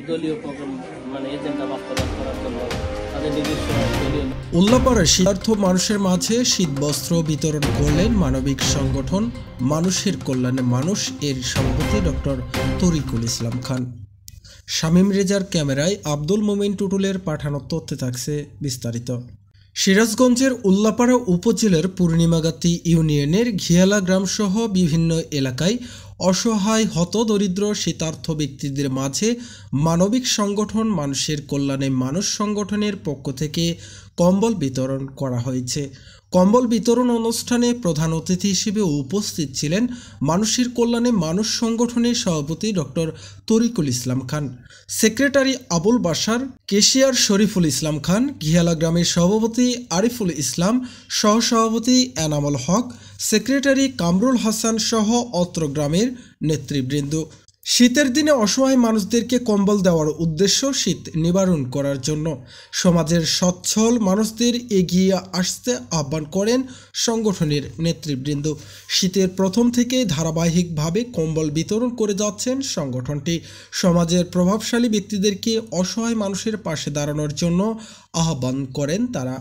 দলীয় প্রোগ্রাম মানে এজেন্ডা বাস্তবায়ন করার জন্য তাদের নিজস্ব দলীয়। উল্লাপাড়ায় শীতার্থ মানুষের মাঝে শীতবস্ত্র বিতরণ করলেন মানবিক সংগঠন মানুষের কল্যাণে মানুষ এর সভাপতি ডক্টর তরিকুল ইসলাম খান। শামীম রেজার ক্যামেরায় আব্দুল মোমিন টুটুলের পাঠানো তথ্যে থাকছে বিস্তারিত। সিরাজগঞ্জের উল্লাপাড়া উপজেলার পূর্ণিমাগাতি ইউনিয়নের ঘিয়ালা গ্রামসহ বিভিন্ন এলাকায় অসহায় হতদরিদ্র শীতার্থ ব্যক্তিদের মাঝে মানবিক সংগঠন মানুষের কল্যাণে মানুষ সংগঠনের পক্ষ থেকে কম্বল বিতরণ করা হয়েছে। কম্বল বিতরণ অনুষ্ঠানে প্রধান অতিথি হিসেবে উপস্থিত ছিলেন মানুষের কল্যাণে মানুষ সংগঠনের সভাপতি doctor Tarikul Islam Khan, secretary Abul Bashar, cashier Shariful Islam Khan, ঘিয়ালা গ্রামের সভাপতি আরিফুল ইসলাম, সহসভাপতি এনামুল হক, সেক্রেটারি কামরুল হাসান সহ অত্র গ্রামের নেতৃবৃন্দ। শীতের দিনে অসহায় মানুষদেরকে কম্বল দেওয়ার উদ্দেশ্য শীত নিবারণ করার জন্য সমাজের সচ্ছল মানুষদের এগিয়ে আসতে আহ্বান করেন সংগঠনের নেতৃবৃন্দ। শীতের প্রথম থেকে ধারাবাহিকভাবে কম্বল বিতরণ করে যাচ্ছেন সংগঠনটি। সমাজের প্রভাবশালী ব্যক্তিদেরকে অসহায় মানুষের পাশে দাঁড়ানোর জন্য আহ্বান করেন তারা।